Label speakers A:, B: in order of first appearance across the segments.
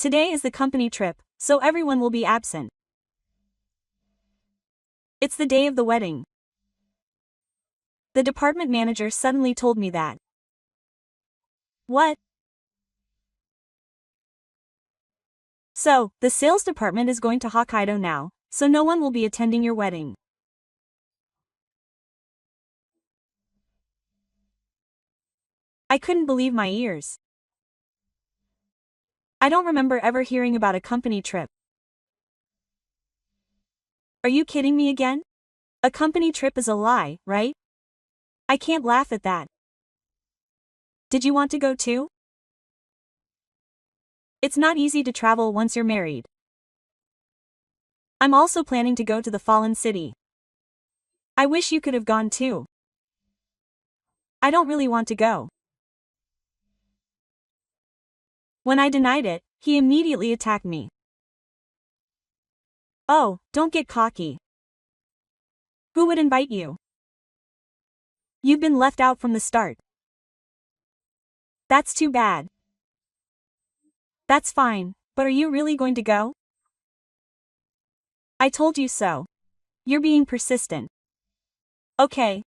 A: Today is the company trip, so everyone will be absent. It's the day of the wedding. The department manager suddenly told me that. What? So, the sales department is going to Hokkaido now, so no one will be attending your wedding. I couldn't believe my ears. I don't remember ever hearing about a company trip. Are you kidding me again? A company trip is a lie, right? I can't laugh at that. Did you want to go too? It's not easy to travel once you're married. I'm also planning to go to the fallen city. I wish you could have gone too. I don't really want to go. When I denied it, he immediately attacked me. Oh, don't get cocky. Who would invite you? You've been left out from the start. That's too bad. That's fine, but are you really going to go? I told you so. You're being persistent. Okay.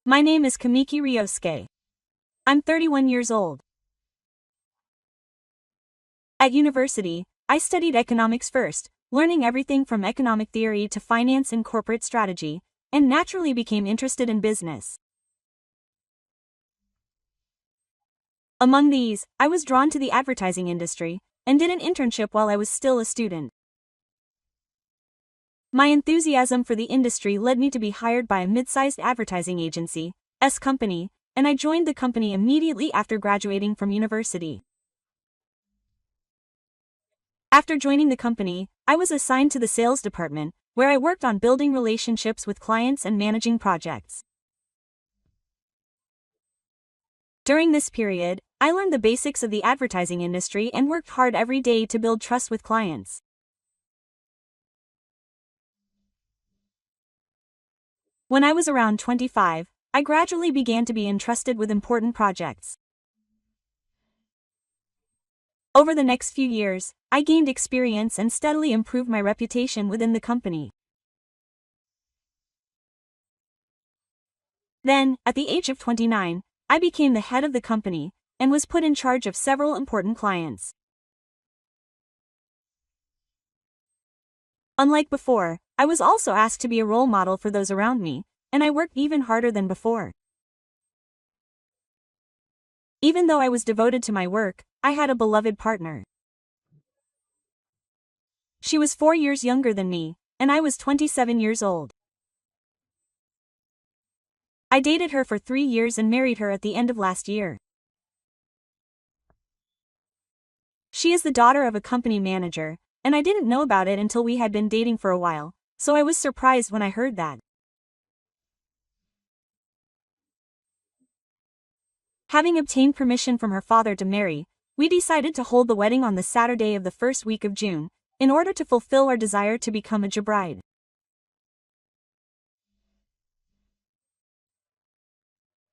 A: My name is Kamiki Ryosuke. I'm 31 years old. At university, I studied economics first, learning everything from economic theory to finance and corporate strategy, and naturally became interested in business. Among these, I was drawn to the advertising industry, and did an internship while I was still a student. My enthusiasm for the industry led me to be hired by a mid-sized advertising agency, S Company, and I joined the company immediately after graduating from university. After joining the company, I was assigned to the sales department, where I worked on building relationships with clients and managing projects. During this period, I learned the basics of the advertising industry and worked hard every day to build trust with clients. When I was around 25, I gradually began to be entrusted with important projects. Over the next few years, I gained experience and steadily improved my reputation within the company. Then, at the age of 29, I became the head of the company, and was put in charge of several important clients. Unlike before, I was also asked to be a role model for those around me, and I worked even harder than before. Even though I was devoted to my work, I had a beloved partner. She was 4 years younger than me, and I was 27 years old. I dated her for 3 years and married her at the end of last year. She is the daughter of a company manager, and I didn't know about it until we had been dating for a while, so I was surprised when I heard that. Having obtained permission from her father to marry, we decided to hold the wedding on the Saturday of the first week of June, in order to fulfill our desire to become a bride.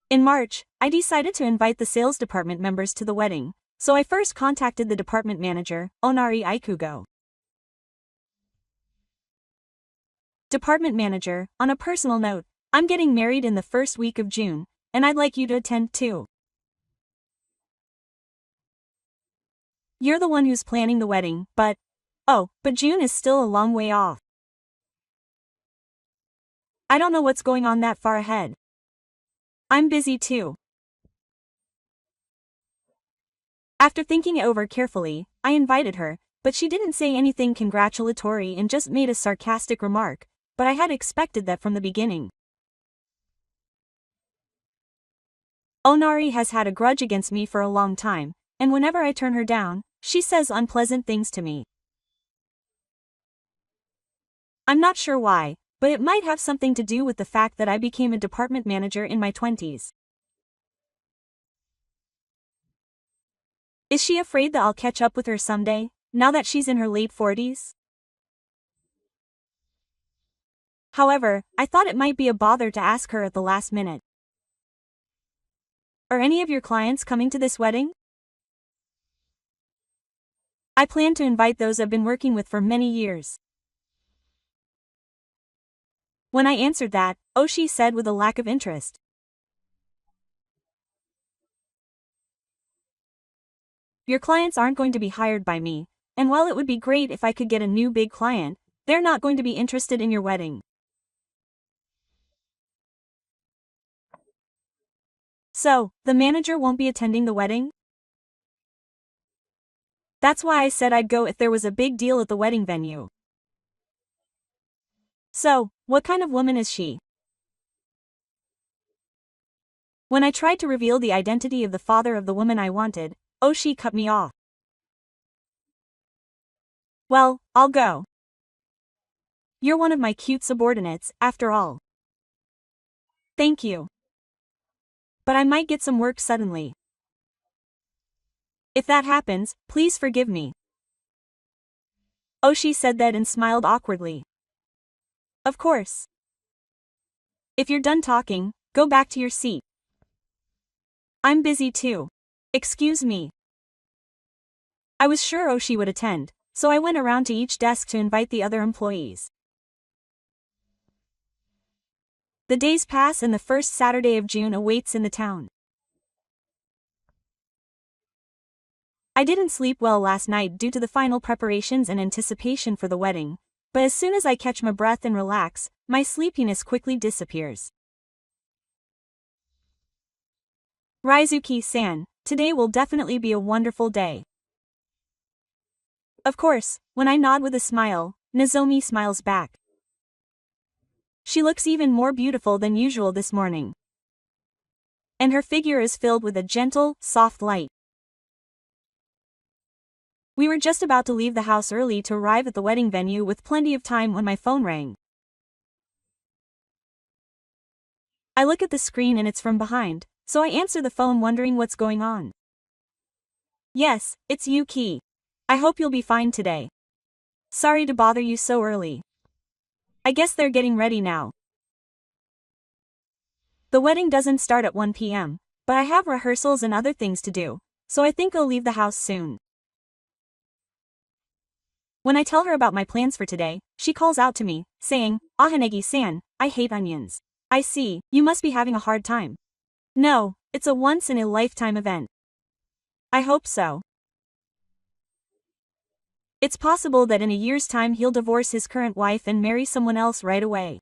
A: In March, I decided to invite the sales department members to the wedding, so I first contacted the department manager, Onari Ikugo. Department manager, on a personal note, I'm getting married in the first week of June, and I'd like you to attend too. You're the one who's planning the wedding, but June is still a long way off. I don't know what's going on that far ahead. I'm busy too. After thinking it over carefully, I invited her, but she didn't say anything congratulatory and just made a sarcastic remark, but I had expected that from the beginning. Onari has had a grudge against me for a long time, and whenever I turn her down, she says unpleasant things to me. I'm not sure why, but it might have something to do with the fact that I became a department manager in my 20s. Is she afraid that I'll catch up with her someday, now that she's in her late 40s? However, I thought it might be a bother to ask her at the last minute. Are any of your clients coming to this wedding? I plan to invite those I've been working with for many years. When I answered that, oh, she said with a lack of interest. Your clients aren't going to be hired by me, and while it would be great if I could get a new big client, they're not going to be interested in your wedding. So, the manager won't be attending the wedding? That's why I said I'd go if there was a big deal at the wedding venue. So, what kind of woman is she? When I tried to reveal the identity of the father of the woman I wanted, oh, she cut me off. Well, I'll go. You're one of my cute subordinates, after all. Thank you. But I might get some work suddenly. If that happens, please forgive me. Oh, she said that and smiled awkwardly. Of course. If you're done talking, go back to your seat. I'm busy too. Excuse me. I was sure Oshi would attend, so I went around to each desk to invite the other employees. The days pass and the first Saturday of June awaits in the town. I didn't sleep well last night due to the final preparations and anticipation for the wedding, but as soon as I catch my breath and relax, my sleepiness quickly disappears. Raizuki-san, today will definitely be a wonderful day. Of course, when I nod with a smile, Nozomi smiles back. She looks even more beautiful than usual this morning. And her figure is filled with a gentle, soft light. We were just about to leave the house early to arrive at the wedding venue with plenty of time when my phone rang. I look at the screen and it's from behind, so I answer the phone wondering what's going on. Yes, it's Yuki. I hope you'll be fine today. Sorry to bother you so early. I guess they're getting ready now. The wedding doesn't start at 1 p.m., but I have rehearsals and other things to do, so I think I'll leave the house soon. When I tell her about my plans for today, she calls out to me, saying, "Ahanegi-san, I hate onions." I see, you must be having a hard time. No, it's a once-in-a-lifetime event. I hope so. It's possible that in a year's time he'll divorce his current wife and marry someone else right away.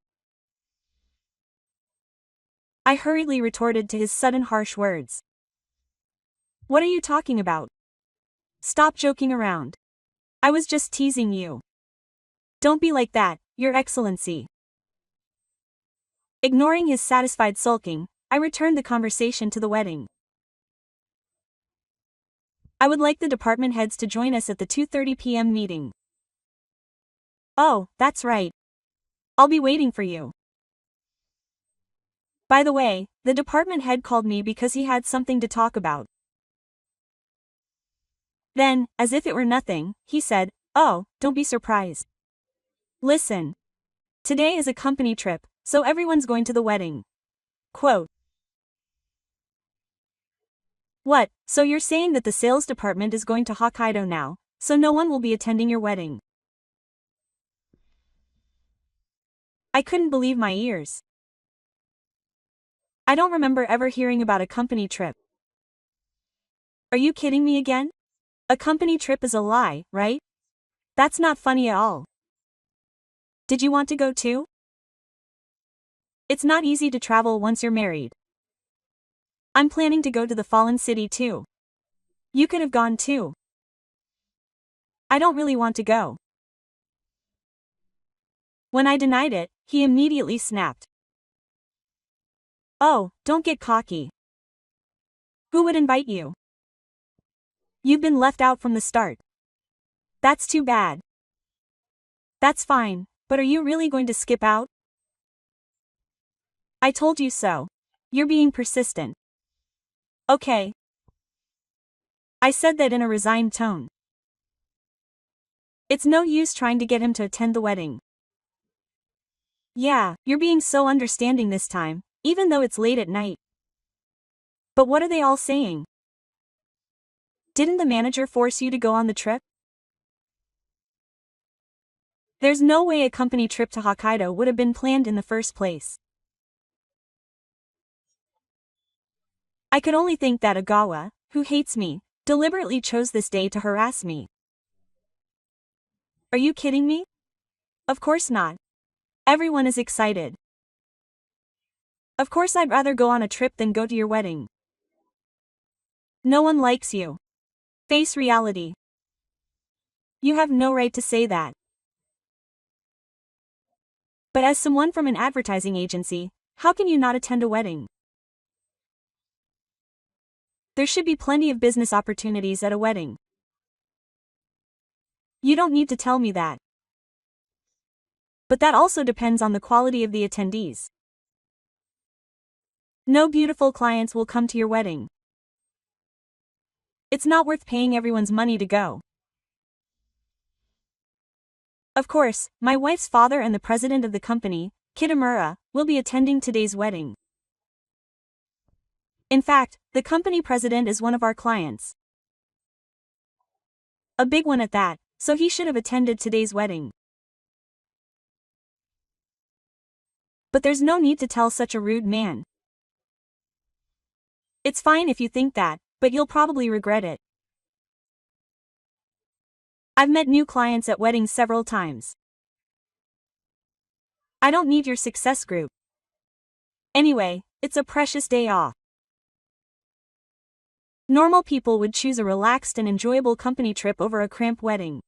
A: I hurriedly retorted to his sudden harsh words. What are you talking about? Stop joking around. I was just teasing you. Don't be like that, Your Excellency. Ignoring his satisfied sulking, I returned the conversation to the wedding. I would like the department heads to join us at the 2:30 p.m. meeting. Oh, that's right. I'll be waiting for you. By the way, the department head called me because he had something to talk about. Then, as if it were nothing, he said, "Oh, don't be surprised. Listen. Today is a company trip, so everyone's going to the wedding." Quote. What, so you're saying that the sales department is going to Hokkaido now, so no one will be attending your wedding? I couldn't believe my ears. I don't remember ever hearing about a company trip. Are you kidding me again? A company trip is a lie, right? That's not funny at all. Did you want to go too? It's not easy to travel once you're married. I'm planning to go to the Fallen City too. You could have gone too. I don't really want to go. When I denied it, he immediately snapped. Oh, don't get cocky. Who would invite you? You've been left out from the start. That's too bad. That's fine, but are you really going to skip out? I told you so. You're being persistent. Okay. I said that in a resigned tone. It's no use trying to get him to attend the wedding. Yeah, you're being so understanding this time, even though it's late at night. But what are they all saying? Didn't the manager force you to go on the trip? There's no way a company trip to Hokkaido would have been planned in the first place. I could only think that Agawa, who hates me, deliberately chose this day to harass me. Are you kidding me? Of course not. Everyone is excited. Of course I'd rather go on a trip than go to your wedding. No one likes you. Face reality. You have no right to say that. But as someone from an advertising agency, how can you not attend a wedding? There should be plenty of business opportunities at a wedding. You don't need to tell me that. But that also depends on the quality of the attendees. No beautiful clients will come to your wedding. It's not worth paying everyone's money to go. Of course, my wife's father and the president of the company, Kitamura, will be attending today's wedding. In fact, the company president is one of our clients. A big one at that, so he should have attended today's wedding. But there's no need to tell such a rude man. It's fine if you think that, but you'll probably regret it. I've met new clients at weddings several times. I don't need your success group. Anyway, it's a precious day off. Normal people would choose a relaxed and enjoyable company trip over a cramped wedding.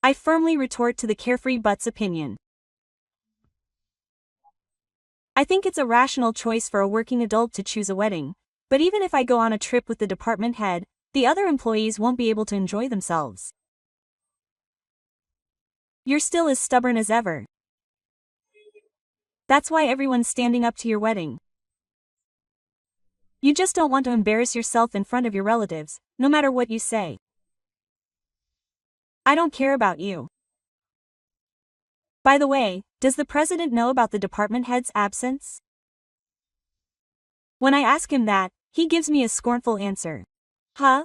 A: I firmly retort to the carefree butt's opinion. I think it's a rational choice for a working adult to choose a wedding, but even if I go on a trip with the department head, the other employees won't be able to enjoy themselves. You're still as stubborn as ever. That's why everyone's standing up to your wedding. You just don't want to embarrass yourself in front of your relatives, no matter what you say. I don't care about you. By the way, does the president know about the department head's absence? When I ask him that, he gives me a scornful answer. Huh?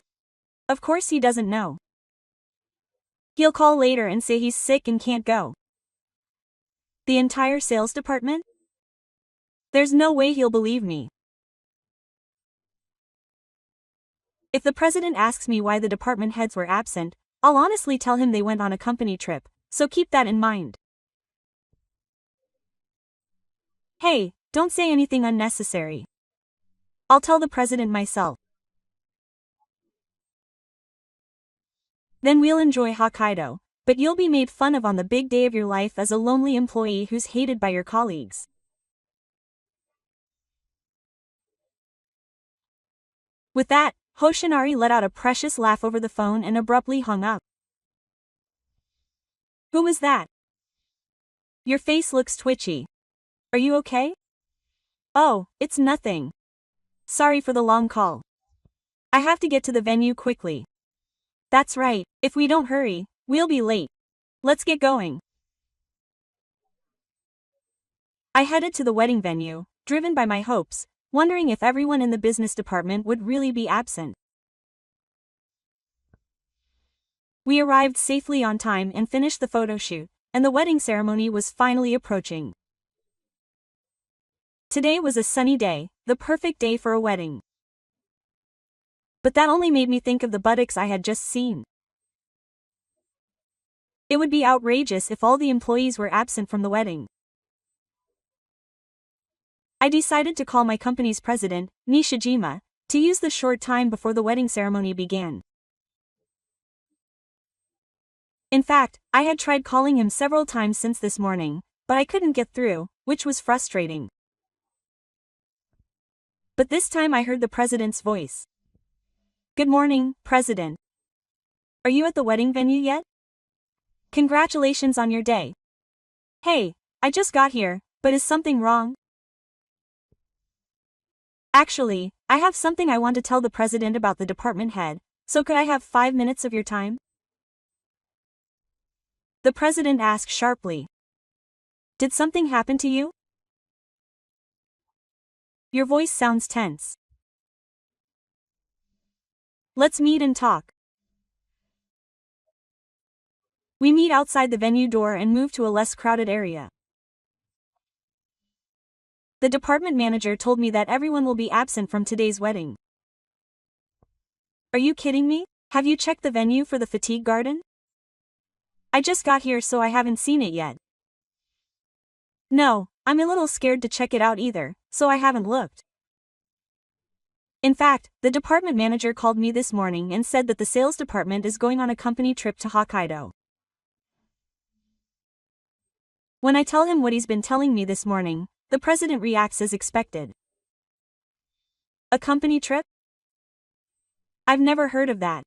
A: Of course he doesn't know. He'll call later and say he's sick and can't go. The entire sales department? There's no way he'll believe me. If the president asks me why the department heads were absent, I'll honestly tell him they went on a company trip, so keep that in mind. Hey, don't say anything unnecessary. I'll tell the president myself. Then we'll enjoy Hokkaido, but you'll be made fun of on the big day of your life as a lonely employee who's hated by your colleagues. With that, Hoshinari let out a precious laugh over the phone and abruptly hung up. Who was that? Your face looks twitchy. Are you okay? Oh, it's nothing. Sorry for the long call. I have to get to the venue quickly. That's right, if we don't hurry, we'll be late. Let's get going. I headed to the wedding venue, driven by my hopes, wondering if everyone in the business department would really be absent. We arrived safely on time and finished the photo shoot, and the wedding ceremony was finally approaching. Today was a sunny day, the perfect day for a wedding. But that only made me think of the buttocks I had just seen. It would be outrageous if all the employees were absent from the wedding. I decided to call my company's president, Nishijima, to use the short time before the wedding ceremony began. In fact, I had tried calling him several times since this morning, but I couldn't get through, which was frustrating. But this time I heard the president's voice. Good morning, President. Are you at the wedding venue yet? Congratulations on your day. Hey, I just got here, but is something wrong? Actually, I have something I want to tell the president about the department head, so could I have 5 minutes of your time? The president asked sharply. Did something happen to you? Your voice sounds tense. Let's meet and talk. We meet outside the venue door and move to a less crowded area. The department manager told me that everyone will be absent from today's wedding. Are you kidding me? Have you checked the venue for the fatigue garden? I just got here so I haven't seen it yet. No, I'm a little scared to check it out either, so I haven't looked. In fact, the department manager called me this morning and said that the sales department is going on a company trip to Hokkaido. When I tell him what he's been telling me this morning, the president reacts as expected. A company trip? I've never heard of that.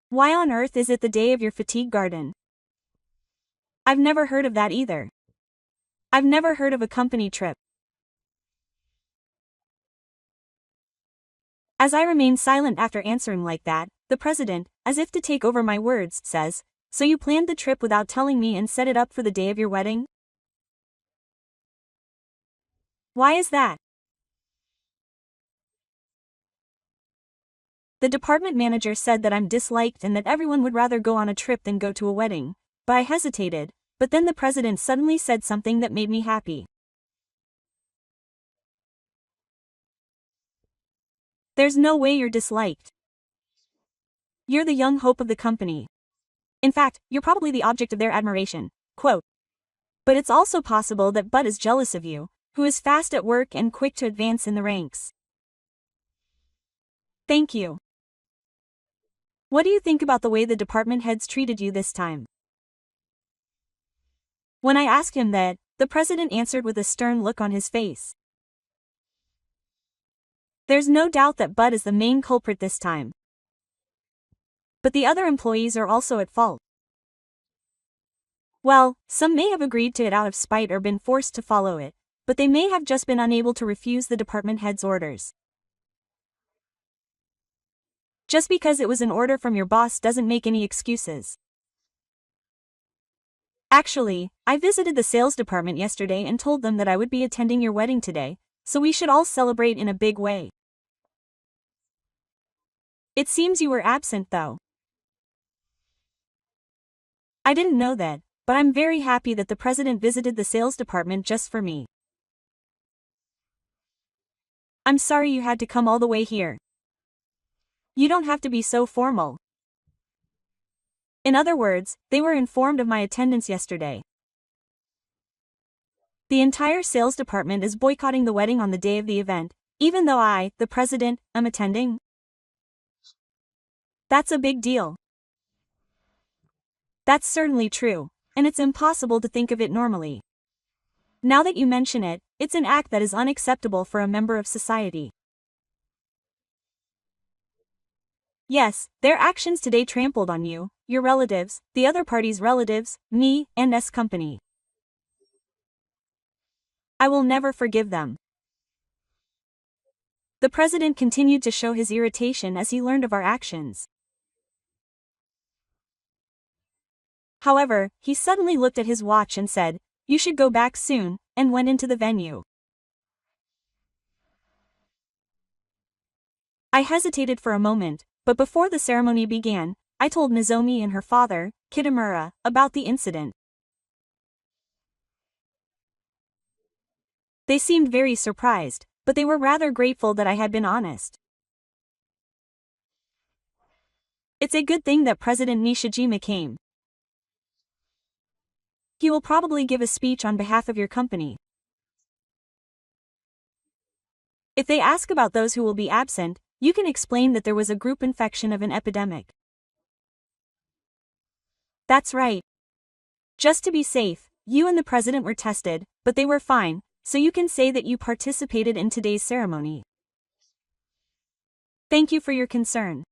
A: Why on earth is it the day of your fatigue garden? I've never heard of that either. I've never heard of a company trip. As I remain silent after answering like that, the president, as if to take over my words, says, "So you planned the trip without telling me and set it up for the day of your wedding? Why is that?" The department manager said that I'm disliked and that everyone would rather go on a trip than go to a wedding, but I hesitated, but then the president suddenly said something that made me happy. There's no way you're disliked. You're the young hope of the company. In fact, you're probably the object of their admiration. Quote. But it's also possible that Bud is jealous of you, who is fast at work and quick to advance in the ranks. Thank you. What do you think about the way the department heads treated you this time? When I asked him that, the president answered with a stern look on his face. There's no doubt that Bud is the main culprit this time. But the other employees are also at fault. Well, some may have agreed to it out of spite or been forced to follow it, but they may have just been unable to refuse the department head's orders. Just because it was an order from your boss doesn't make any excuses. Actually, I visited the sales department yesterday and told them that I would be attending your wedding today, so we should all celebrate in a big way. It seems you were absent though. I didn't know that, but I'm very happy that the president visited the sales department just for me. I'm sorry you had to come all the way here. You don't have to be so formal. In other words, they were informed of my attendance yesterday. The entire sales department is boycotting the wedding on the day of the event, even though I, the president, am attending. That's a big deal. That's certainly true, and it's impossible to think of it normally. Now that you mention it, it's an act that is unacceptable for a member of society. Yes, their actions today trampled on you, your relatives, the other party's relatives, me, and S company. I will never forgive them. The president continued to show his irritation as he learned of our actions. However, he suddenly looked at his watch and said, "You should go back soon," and went into the venue. I hesitated for a moment, but before the ceremony began, I told Nozomi and her father, Kitamura, about the incident. They seemed very surprised, but they were rather grateful that I had been honest. It's a good thing that President Nishijima came. He will probably give a speech on behalf of your company. If they ask about those who will be absent, you can explain that there was a group infection of an epidemic. That's right. Just to be safe, you and the president were tested, but they were fine, so you can say that you participated in today's ceremony. Thank you for your concern.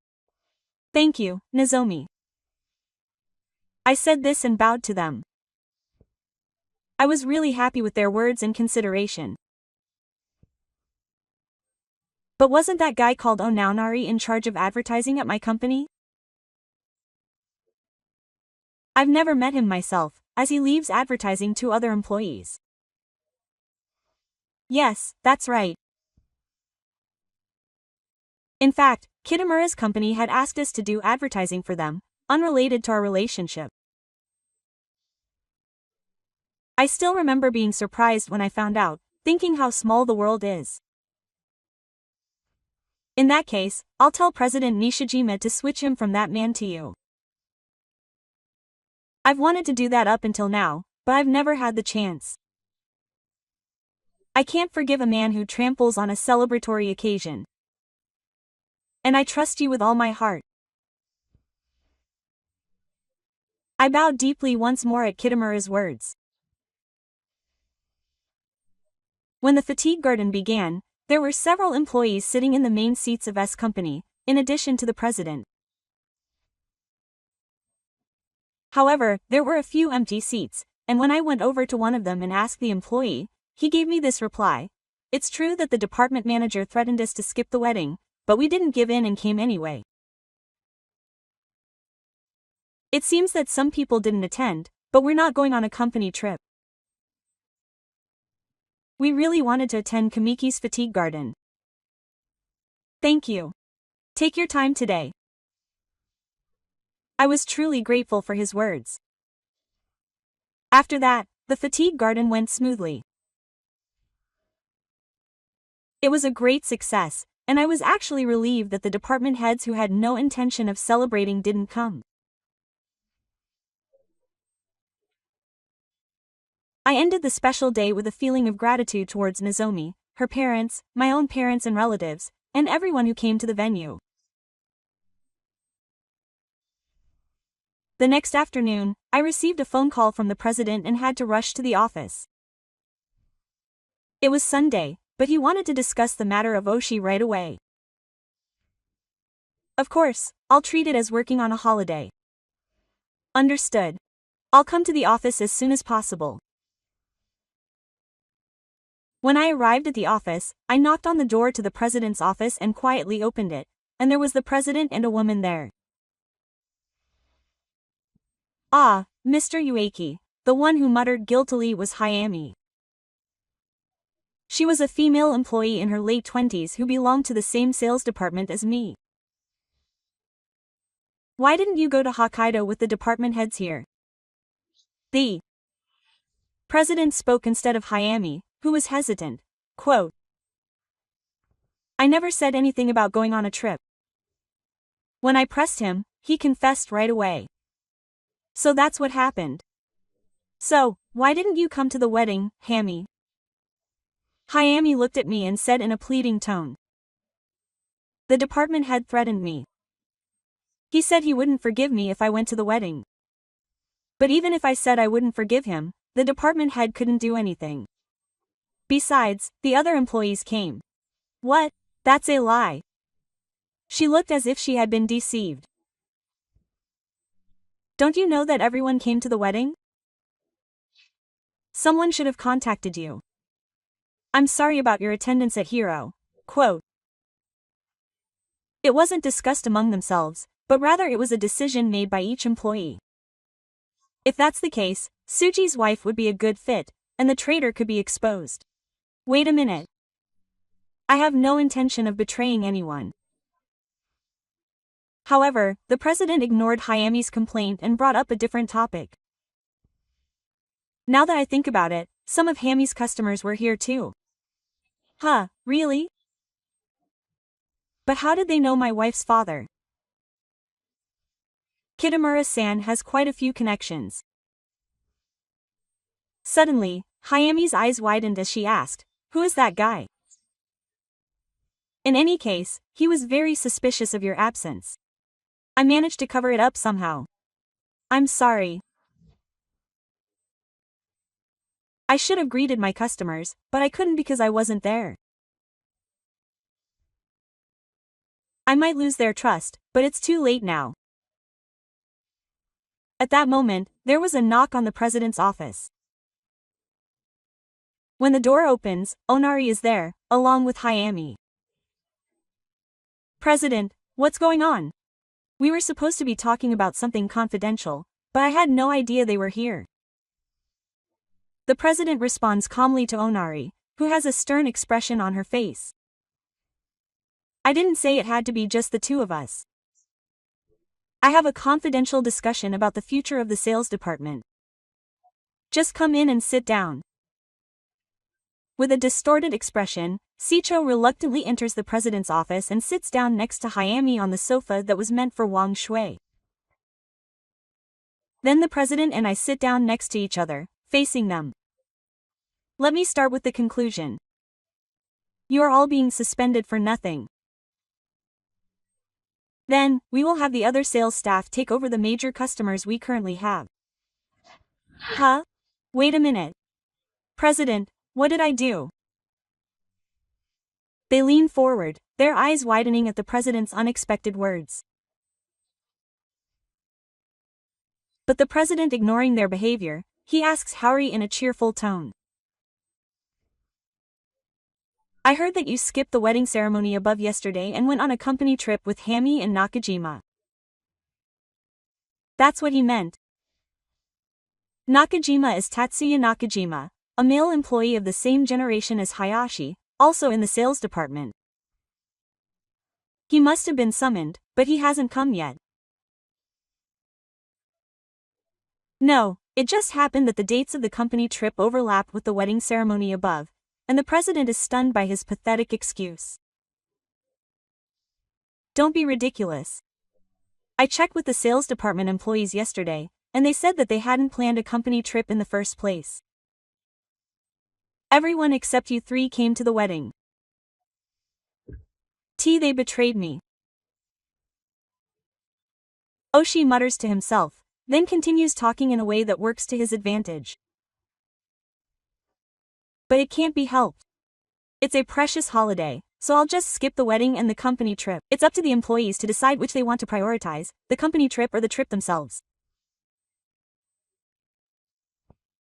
A: Thank you, Nozomi. I said this and bowed to them. I was really happy with their words and consideration. But wasn't that guy called Onaonari in charge of advertising at my company? I've never met him myself, as he leaves advertising to other employees. Yes, that's right. In fact, Kitamura's company had asked us to do advertising for them, unrelated to our relationship. I still remember being surprised when I found out, thinking how small the world is. In that case, I'll tell President Nishijima to switch him from that man to you. I've wanted to do that up until now, but I've never had the chance. I can't forgive a man who tramples on a celebratory occasion. And I trust you with all my heart. I bowed deeply once more at Kitamura's words. When the fatigue garden began, there were several employees sitting in the main seats of S Company, in addition to the president. However, there were a few empty seats, and when I went over to one of them and asked the employee, he gave me this reply: "It's true that the department manager threatened us to skip the wedding, but we didn't give in and came anyway." It seems that some people didn't attend, but we're not going on a company trip. We really wanted to attend Kamiki's fatigue garden. Thank you. Take your time today. I was truly grateful for his words. After that, the fatigue garden went smoothly. It was a great success, and I was actually relieved that the department heads who had no intention of celebrating didn't come. I ended the special day with a feeling of gratitude towards Nozomi, her parents, my own parents and relatives, and everyone who came to the venue. The next afternoon, I received a phone call from the president and had to rush to the office. It was Sunday, but he wanted to discuss the matter of Oshi right away. Of course, I'll treat it as working on a holiday. Understood. I'll come to the office as soon as possible. When I arrived at the office, I knocked on the door to the president's office and quietly opened it, and there was the president and a woman there. Ah, Mr. Ueki, the one who muttered guiltily was Hayami. She was a female employee in her late 20s who belonged to the same sales department as me. Why didn't you go to Hokkaido with the department heads here? The president spoke instead of Hayami, who was hesitant. Quote, I never said anything about going on a trip. When I pressed him, he confessed right away. So that's what happened. So, why didn't you come to the wedding, Hami? Hayami looked at me and said in a pleading tone. The department head threatened me. He said he wouldn't forgive me if I went to the wedding. But even if I said I wouldn't forgive him, the department head couldn't do anything. Besides, the other employees came. What? That's a lie. She looked as if she had been deceived. Don't you know that everyone came to the wedding? Someone should have contacted you. I'm sorry about your attendance at Hero. Quote, it wasn't discussed among themselves, but rather it was a decision made by each employee. If that's the case, Suji's wife would be a good fit, and the traitor could be exposed. Wait a minute. I have no intention of betraying anyone. However, the president ignored Hayami's complaint and brought up a different topic. Now that I think about it, some of Hami's customers were here too. Huh, really? But how did they know my wife's father? Kitamura-san has quite a few connections. Suddenly, Hayami's eyes widened as she asked, who is that guy? In any case, he was very suspicious of your absence. I managed to cover it up somehow. I'm sorry. I should have greeted my customers, but I couldn't because I wasn't there. I might lose their trust, but it's too late now. At that moment, there was a knock on the president's office. When the door opens, Onari is there, along with Hayami. President, what's going on? We were supposed to be talking about something confidential, but I had no idea they were here. The president responds calmly to Onari, who has a stern expression on her face. I didn't say it had to be just the two of us. I have a confidential discussion about the future of the sales department. Just come in and sit down. With a distorted expression, Sicho reluctantly enters the president's office and sits down next to Hayami on the sofa that was meant for Wang Shui. Then the president and I sit down next to each other, facing them. Let me start with the conclusion. You are all being suspended for nothing. Then, we will have the other sales staff take over the major customers we currently have. Huh? Wait a minute. President, what did I do? They lean forward, their eyes widening at the president's unexpected words. But the president ignoring their behavior, he asks Haori in a cheerful tone. I heard that you skipped the wedding ceremony above yesterday and went on a company trip with Hami and Nakajima. That's what he meant. Nakajima is Tatsuya Nakajima, a male employee of the same generation as Hayashi, also in the sales department. He must have been summoned, but he hasn't come yet. No, it just happened that the dates of the company trip overlap with the wedding ceremony above, and the president is stunned by his pathetic excuse. Don't be ridiculous. I checked with the sales department employees yesterday, and they said that they hadn't planned a company trip in the first place. Everyone except you three came to the wedding. They betrayed me. Oshi mutters to himself, then continues talking in a way that works to his advantage. But it can't be helped. It's a precious holiday, so I'll just skip the wedding and the company trip. It's up to the employees to decide which they want to prioritize, the company trip or the trip themselves.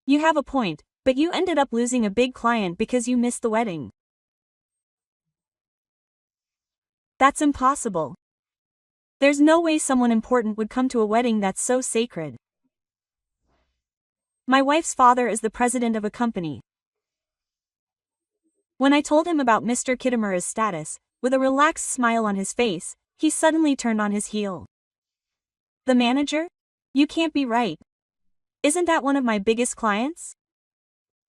A: You have a point, but you ended up losing a big client because you missed the wedding. That's impossible. There's no way someone important would come to a wedding that's so sacred. My wife's father is the president of a company. When I told him about Mr. Kitamura's status, with a relaxed smile on his face, he suddenly turned on his heel. The manager? You can't be right. Isn't that one of my biggest clients?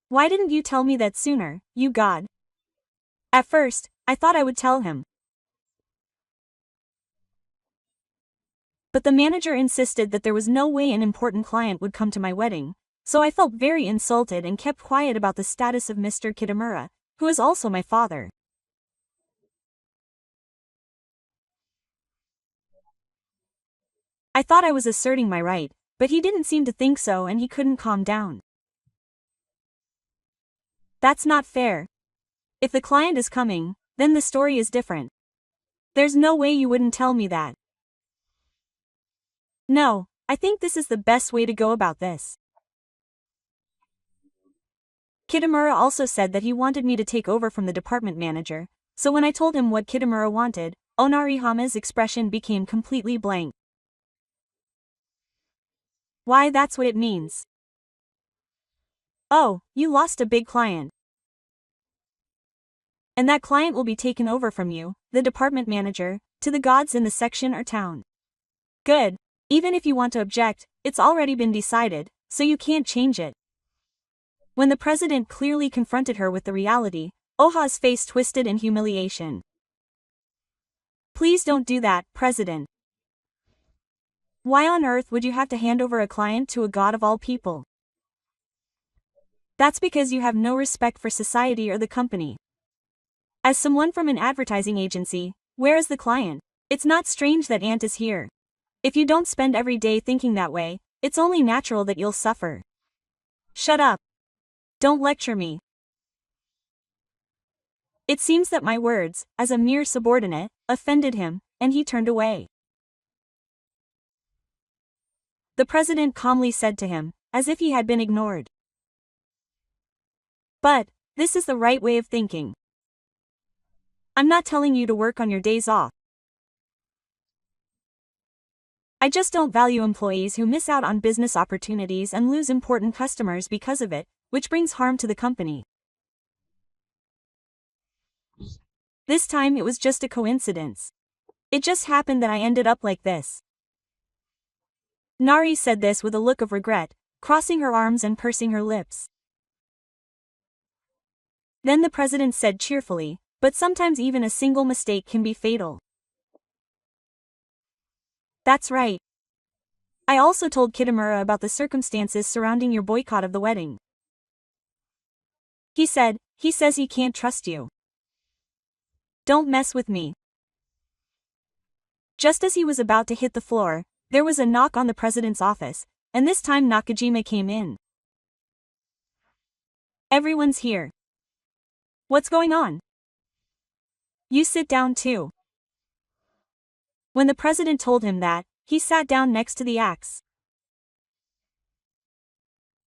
A: Why didn't you tell me that sooner, you god? At first, I thought I would tell him. But the manager insisted that there was no way an important client would come to my wedding, so I felt very insulted and kept quiet about the status of Mr. Kitamura, who is also my father. I thought I was asserting my right, but he didn't seem to think so and he couldn't calm down. That's not fair. If the client is coming, then the story is different. There's no way you wouldn't tell me that. No, I think this is the best way to go about this. Kitamura also said that he wanted me to take over from the department manager, so when I told him what Kitamura wanted, Onarihama's expression became completely blank. Why, that's what it means. Oh, you lost a big client. And that client will be taken over from you, the department manager, to the gods in the section or town. Good. Even if you want to object, it's already been decided, so you can't change it. When the president clearly confronted her with the reality, Oha's face twisted in humiliation. Please don't do that, President. Why on earth would you have to hand over a client to a god of all people? That's because you have no respect for society or the company. As someone from an advertising agency, where is the client? It's not strange that Ant is here. If you don't spend every day thinking that way, it's only natural that you'll suffer. Shut up. Don't lecture me. It seems that my words, as a mere subordinate, offended him, and he turned away. The president calmly said to him, as if he had been ignored. But, this is the right way of thinking. I'm not telling you to work on your days off. I just don't value employees who miss out on business opportunities and lose important customers because of it, which brings harm to the company. This time it was just a coincidence. It just happened that I ended up like this. Nari said this with a look of regret, crossing her arms and pursing her lips. Then the president said cheerfully, "But sometimes even a single mistake can be fatal." "That's right. I also told Kitamura about the circumstances surrounding your boycott of the wedding. He says he can't trust you. Don't mess with me." Just as he was about to hit the floor, there was a knock on the president's office, and this time Nakajima came in. "Everyone's here. What's going on? You sit down too." When the president told him that, he sat down next to the axe.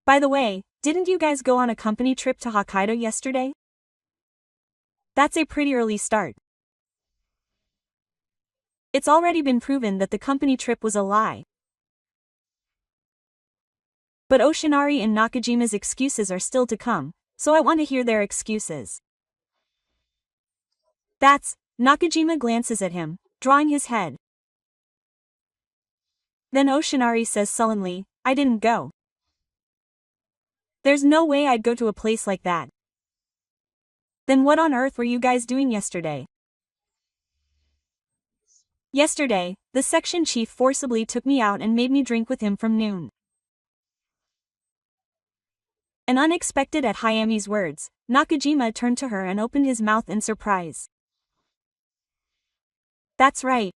A: "By the way, didn't you guys go on a company trip to Hokkaido yesterday? That's a pretty early start. It's already been proven that the company trip was a lie. But Oshinari and Nakajima's excuses are still to come, so I want to hear their excuses." Nakajima glances at him, drawing his head. Then Oshinari says sullenly, "I didn't go. There's no way I'd go to a place like that." "Then what on earth were you guys doing yesterday?" "Yesterday, the section chief forcibly took me out and made me drink with him from noon." And unexpected at Hayami's words, Nakajima turned to her and opened his mouth in surprise. "That's right.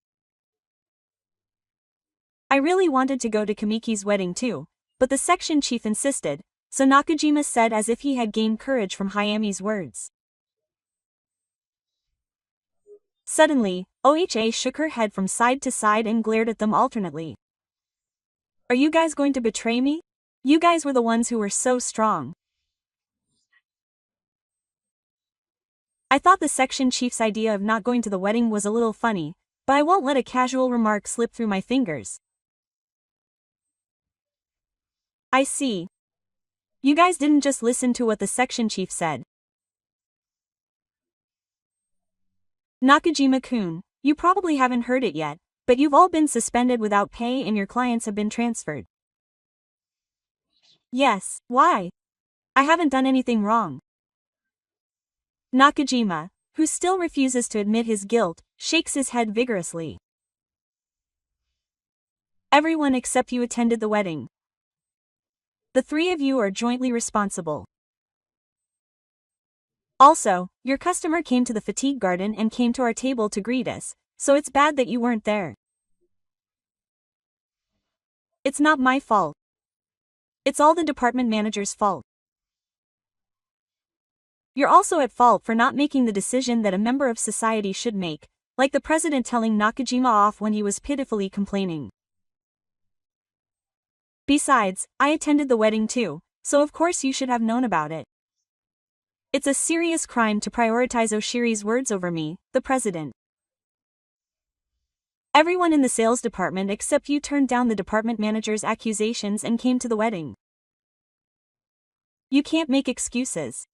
A: I really wanted to go to Kamiki's wedding too, but the section chief insisted," so Nakajima said as if he had gained courage from Hayami's words. Suddenly, OHA shook her head from side to side and glared at them alternately. "Are you guys going to betray me? You guys were the ones who were so strong. I thought the section chief's idea of not going to the wedding was a little funny, but I won't let a casual remark slip through my fingers." "I see. You guys didn't just listen to what the section chief said." "Nakajima-kun, you probably haven't heard it yet, but you've all been suspended without pay and your clients have been transferred." "Yes, why? I haven't done anything wrong." Nakajima, who still refuses to admit his guilt, shakes his head vigorously. "Everyone except you attended the wedding. The three of you are jointly responsible. Also, your customer came to the fatigue garden and came to our table to greet us, so it's bad that you weren't there. It's not my fault. It's all the department manager's fault. You're also at fault for not making the decision that a member of society should make, like the president telling Nakajima off when he was pitifully complaining. Besides, I attended the wedding too, so of course you should have known about it. It's a serious crime to prioritize Oshiri's words over me, the president. Everyone in the sales department except you turned down the department manager's accusations and came to the wedding. You can't make excuses."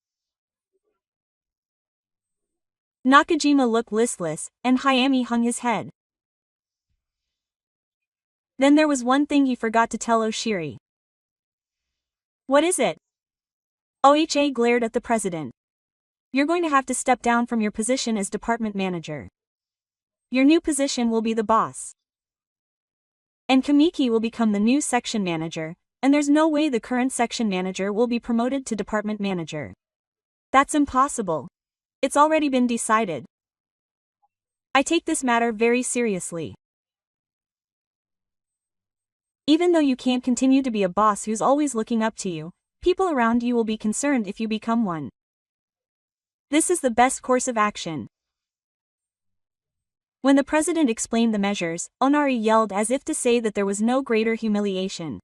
A: Nakajima looked listless, and Hayami hung his head. Then there was one thing he forgot to tell Oshiri. "What is it?" OHA glared at the president. "You're going to have to step down from your position as department manager. Your new position will be the boss. And Kamiki will become the new section manager, and there's no way the current section manager will be promoted to department manager. That's impossible. It's already been decided. I take this matter very seriously. Even though you can't continue to be a boss who's always looking up to you, people around you will be concerned if you become one. This is the best course of action." When the president explained the measures, Onari yelled as if to say that there was no greater humiliation.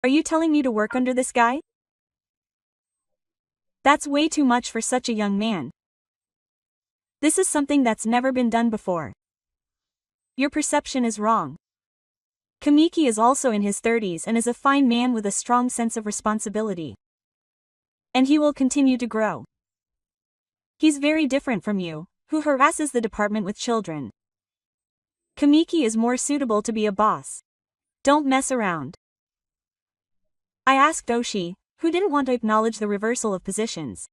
A: "Are you telling me to work under this guy? That's way too much for such a young man. This is something that's never been done before. Your perception is wrong. Kamiki is also in his 30s and is a fine man with a strong sense of responsibility. And he will continue to grow. He's very different from you, who harasses the department with children. Kamiki is more suitable to be a boss. Don't mess around. I asked Oshi, who didn't want to acknowledge the reversal of positions.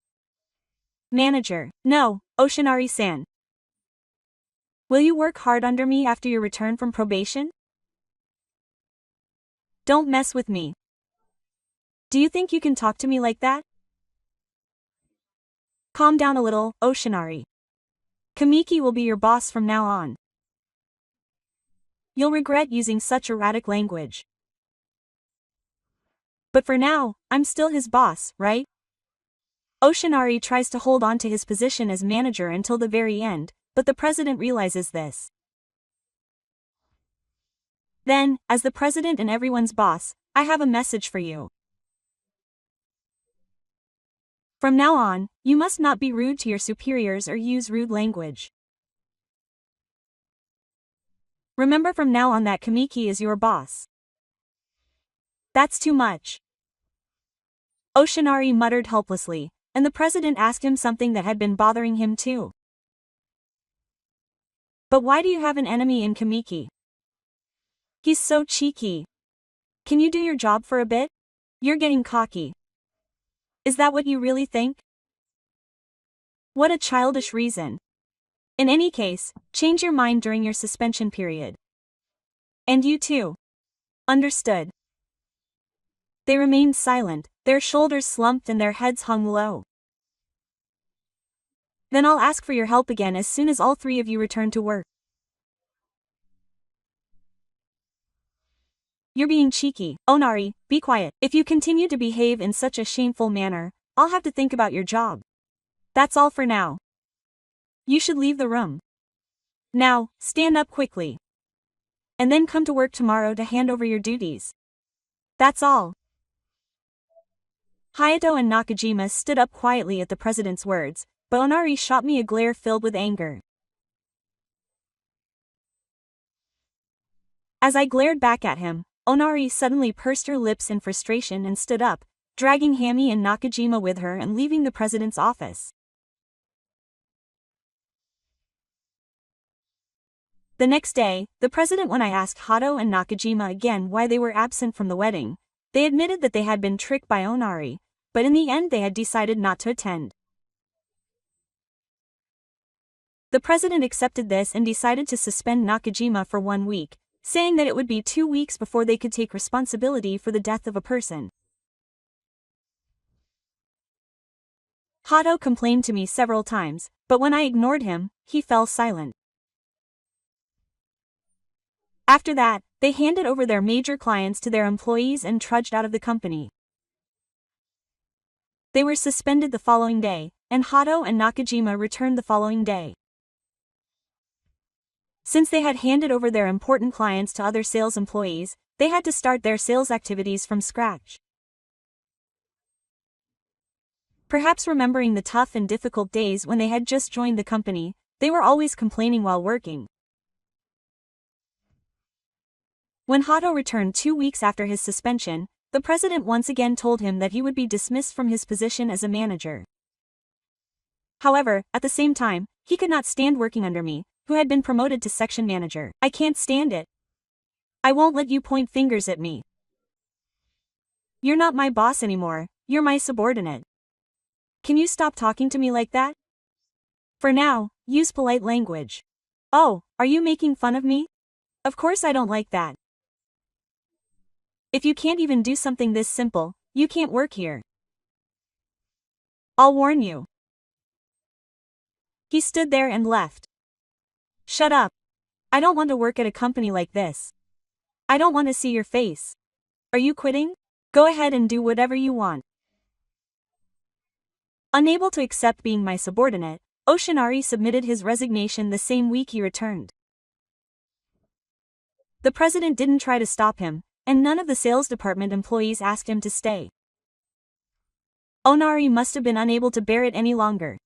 A: Manager, no, Oshinari-san. Will you work hard under me after your return from probation? Don't mess with me. Do you think you can talk to me like that? Calm down a little, Oshinari. Kamiki will be your boss from now on. You'll regret using such erratic language. But for now, I'm still his boss, right? Oshinari tries to hold on to his position as manager until the very end, but the president realizes this. Then, as the president and everyone's boss, I have a message for you. From now on, you must not be rude to your superiors or use rude language. Remember from now on that Kamiki is your boss. That's too much. Oshinari muttered helplessly, and the president asked him something that had been bothering him too. But why do you have an enemy in Kamiki? He's so cheeky. Can you do your job for a bit? You're getting cocky. Is that what you really think? What a childish reason. In any case, change your mind during your suspension period. And you too. Understood. They remained silent, their shoulders slumped and their heads hung low. Then I'll ask for your help again as soon as all three of you return to work. You're being cheeky. Onari, be quiet. If you continue to behave in such a shameful manner, I'll have to think about your job. That's all for now. You should leave the room. Now, stand up quickly. And then come to work tomorrow to hand over your duties. That's all. Hayato and Nakajima stood up quietly at the president's words, but Onari shot me a glare filled with anger. As I glared back at him, Onari suddenly pursed her lips in frustration and stood up, dragging Hami and Nakajima with her and leaving the president's office. The next day, when I asked Hato and Nakajima again why they were absent from the wedding, they admitted that they had been tricked by Onari, but in the end they had decided not to attend. The president accepted this and decided to suspend Nakajima for 1 week, saying that it would be 2 weeks before they could take responsibility for the death of a person. Hato complained to me several times, but when I ignored him, he fell silent. After that, they handed over their major clients to their employees and trudged out of the company. They were suspended the following day, and Hato and Nakajima returned the following day. Since they had handed over their important clients to other sales employees, they had to start their sales activities from scratch. Perhaps remembering the tough and difficult days when they had just joined the company, they were always complaining while working. When Hato returned 2 weeks after his suspension, the president once again told him that he would be dismissed from his position as a manager. However, at the same time, he could not stand working under me, who had been promoted to section manager. I can't stand it. I won't let you point fingers at me. You're not my boss anymore, you're my subordinate. Can you stop talking to me like that? For now, use polite language. Oh, are you making fun of me? Of course I don't like that. If you can't even do something this simple, you can't work here. I'll warn you. He stood there and left. Shut up. I don't want to work at a company like this. I don't want to see your face. Are you quitting? Go ahead and do whatever you want. Unable to accept being my subordinate, Oshinari submitted his resignation the same week he returned. The president didn't try to stop him, and none of the sales department employees asked him to stay. Onari must have been unable to bear it any longer.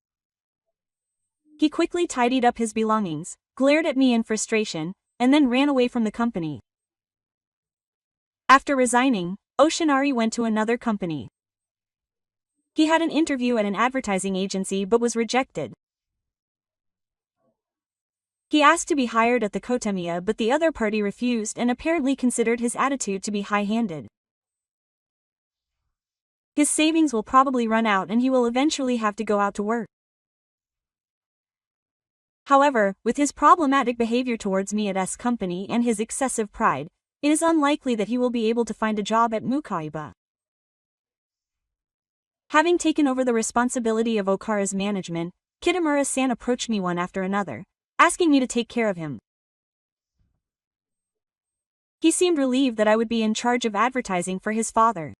A: He quickly tidied up his belongings, glared at me in frustration, and then ran away from the company. After resigning, Oshinari went to another company. He had an interview at an advertising agency but was rejected. He asked to be hired at the Kotemiya, but the other party refused and apparently considered his attitude to be high-handed. His savings will probably run out and he will eventually have to go out to work. However, with his problematic behavior towards me at S company and his excessive pride, it is unlikely that he will be able to find a job at Mukaiba. Having taken over the responsibility of Okara's management, Kitamura-san approached me one after another, asking me to take care of him. He seemed relieved that I would be in charge of advertising for his father.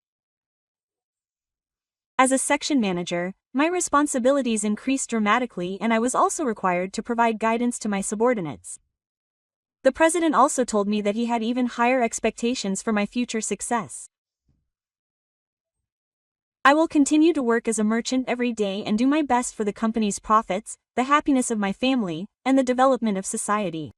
A: As a section manager, my responsibilities increased dramatically and I was also required to provide guidance to my subordinates. The president also told me that he had even higher expectations for my future success. I will continue to work as a merchant every day and do my best for the company's profits, the happiness of my family, and the development of society.